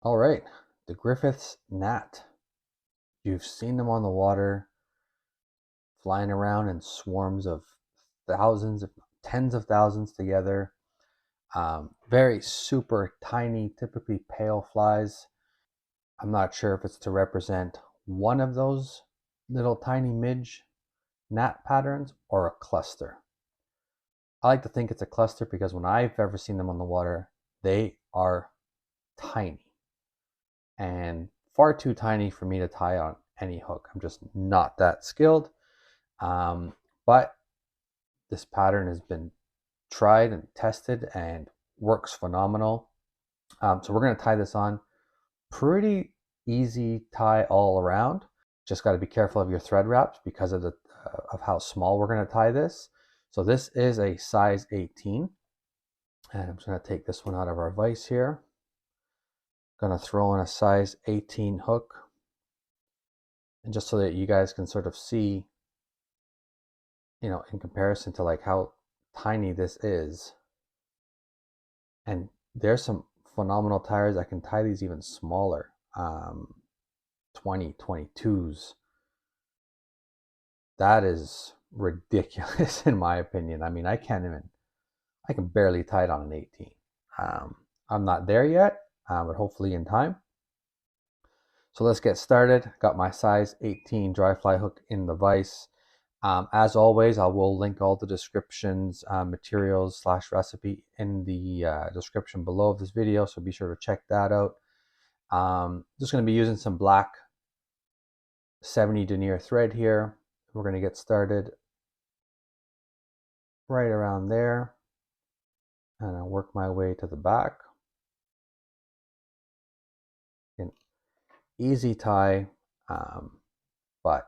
All right, the Griffith's gnat. You've seen them on the water, flying around in swarms of thousands, tens of thousands together. Very super tiny, typically pale flies. I'm not sure if it's to represent one of those little tiny midge gnat patterns or a cluster. I like to think it's a cluster because when I've ever seen them on the water, they are tiny and far too tiny for me to tie on any hook. I'm just not that skilled. But this pattern has been tried and tested and works phenomenal. So we're going to tie this on. Pretty easy tie all around. Just got to be careful of your thread wraps because of how small we're going to tie this. So this is a size 18. And I'm just going to take this one out of our vise here. Going to throw in a size 18 hook. And just so that you guys can sort of see, in comparison to like how tiny this is. And there's some phenomenal tires. I can tie these even smaller. 22s. That is ridiculous in my opinion. I mean, I can barely tie it on an 18. I'm not there yet, but hopefully in time. So let's get started. Got my size 18 dry fly hook in the vise. As always, I will link all the descriptions, materials / recipe in the description below of this video, so be sure to check that out. Just going to be using some black 70 denier thread here. We're going to get started right around there, and I'll work my way to the back. An easy tie, but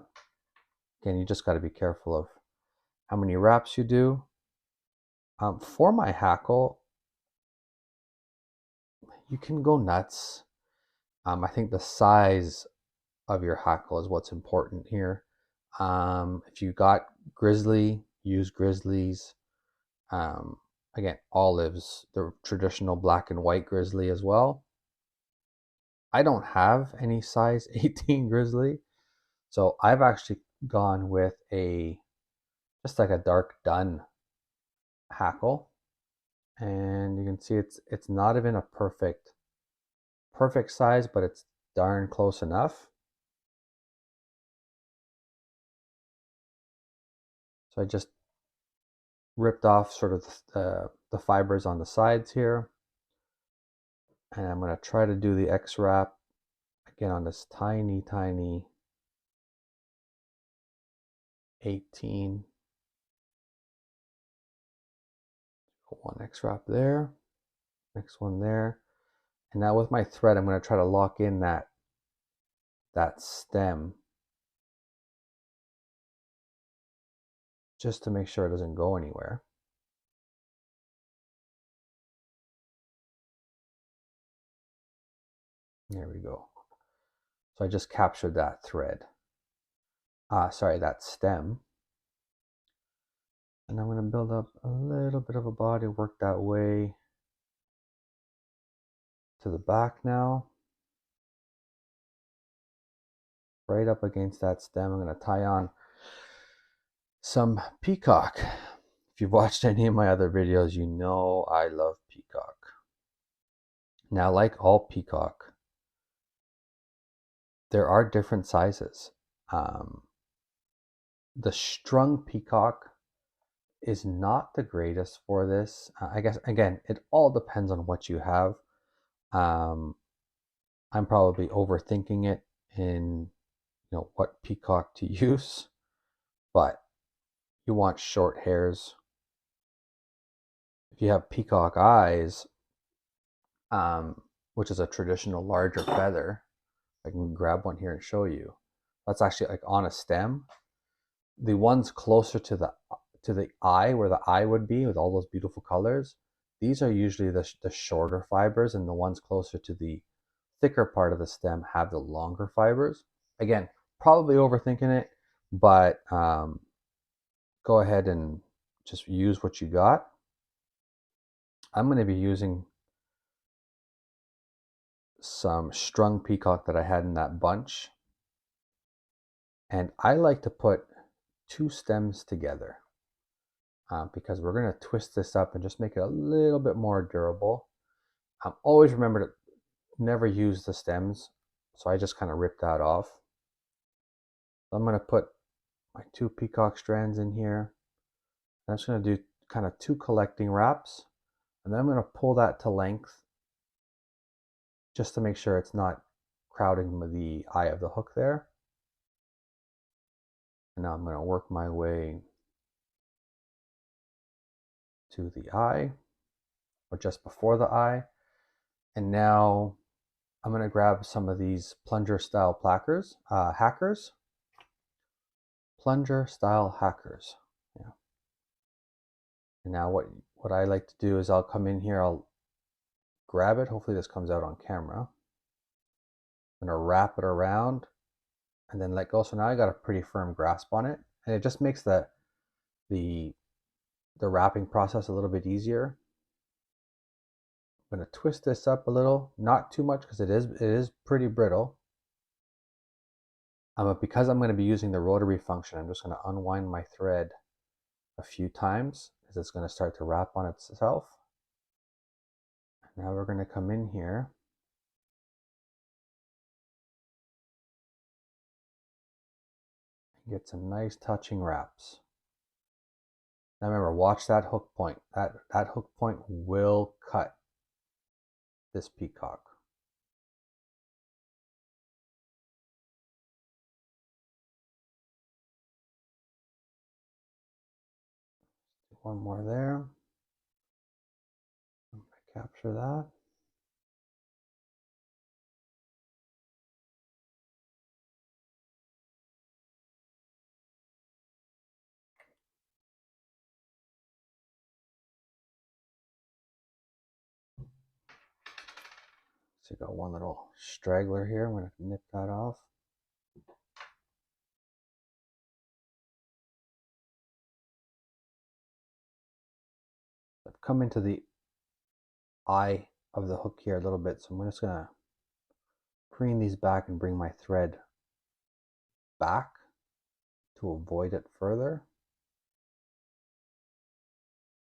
again, you just got to be careful of how many wraps you do. For my hackle, you can go nuts. I think the size of your hackle is what's important here. If you got grizzly, use grizzlies. Again, olives, the traditional black and white grizzly as well. I don't have any size 18 grizzly, so I've actually gone with just like a dark dun hackle, and you can see it's not even a perfect size, but it's darn close enough. So I just ripped off sort of the fibers on the sides here, and I'm going to try to do the X wrap again on this tiny 18. One X wrap there, next one there, and now with my thread I'm going to try to lock in that stem just to make sure it doesn't go anywhere. There we go. So I just captured that thread. Sorry, that stem. And I'm going to build up a little bit of a body, work that way to the back now. Right up against that stem, I'm going to tie on some peacock. If you've watched any of my other videos, you know I love peacock. Now, like all peacock, there are different sizes. The strung peacock is not the greatest for this. I guess, again, it all depends on what you have. I'm probably overthinking it in what peacock to use, but you want short hairs. If you have peacock eyes, which is a traditional larger feather, I can grab one here and show you. That's actually like on a stem. The ones closer to the eye, where the eye would be with all those beautiful colors, these are usually the shorter fibers, and the ones closer to the thicker part of the stem have the longer fibers. Again, probably overthinking it, but go ahead and just use what you got. I'm going to be using some strung peacock that I had in that bunch. And I like to put 2 stems together because we're going to twist this up and just make it a little bit more durable. Always remember to never use the stems, so I just kind of rip that off. So I'm going to put my 2 peacock strands in here. I'm just going to do kind of 2 collecting wraps, and then I'm going to pull that to length just to make sure it's not crowding the eye of the hook there. And now I'm going to work my way to the eye, or just before the eye. And now I'm going to grab some of these plunger style hackers. Plunger style hackers. Yeah. And now what I like to do is I'll come in here, I'll grab it. Hopefully this comes out on camera. I'm going to wrap it around and then let go. So now I got a pretty firm grasp on it, and it just makes the wrapping process a little bit easier. I'm going to twist this up a little, not too much because it is pretty brittle. But because I'm going to be using the rotary function, I'm just going to unwind my thread a few times because it's going to start to wrap on itself. Now we're going to come in here and get some nice touching wraps. Now remember, watch that hook point. That hook point will cut this peacock. One more there. I'm going to capture that. So you got one little straggler here. I'm going to nip that off. I've come into the eye of the hook here a little bit, so I'm just going to preen these back and bring my thread back to avoid it further.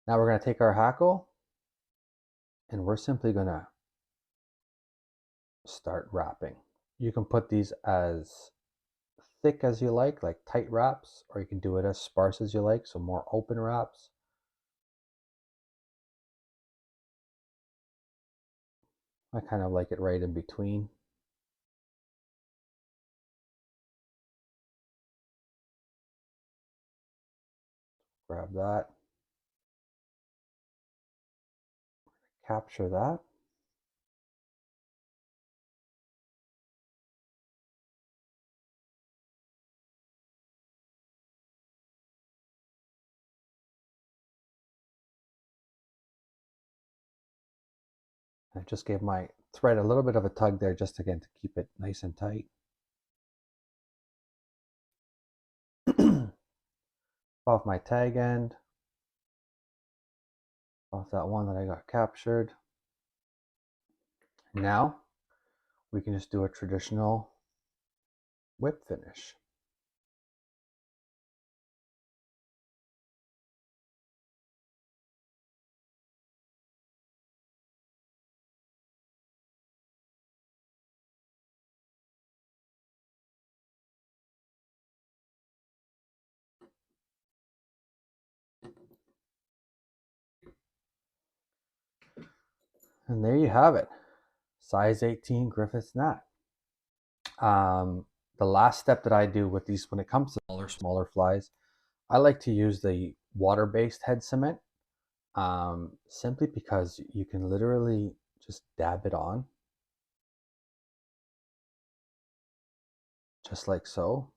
Now we're going to take our hackle and we're simply going to start wrapping. You can put these as thick as you like tight wraps, or you can do it as sparse as you like, so more open wraps. I kind of like it right in between. Grab that, capture that. I just gave my thread a little bit of a tug there, just again to keep it nice and tight. Off my tag end, off that one that I got captured. Now we can just do a traditional whip finish. And there you have it, size 18 Griffith Gnat. The last step that I do with these, when it comes to smaller flies, I like to use the water-based head cement, simply because you can literally just dab it on, just like so.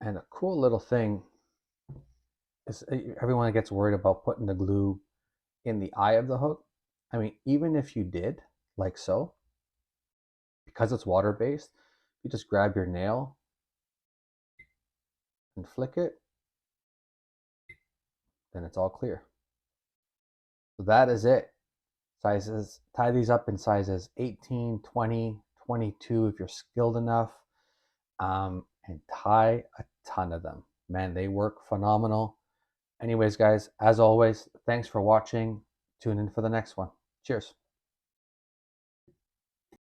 And a cool little thing is everyone gets worried about putting the glue in the eye of the hook. I mean, even if you did, like so, because it's water-based, you just grab your nail and flick it, then it's all clear. So that is it. Sizes, tie these up in sizes 18, 20, 22 if you're skilled enough, and tie a ton of them. Man, they work phenomenal. Anyways, guys, as always, thanks for watching. Tune in for the next one. Cheers.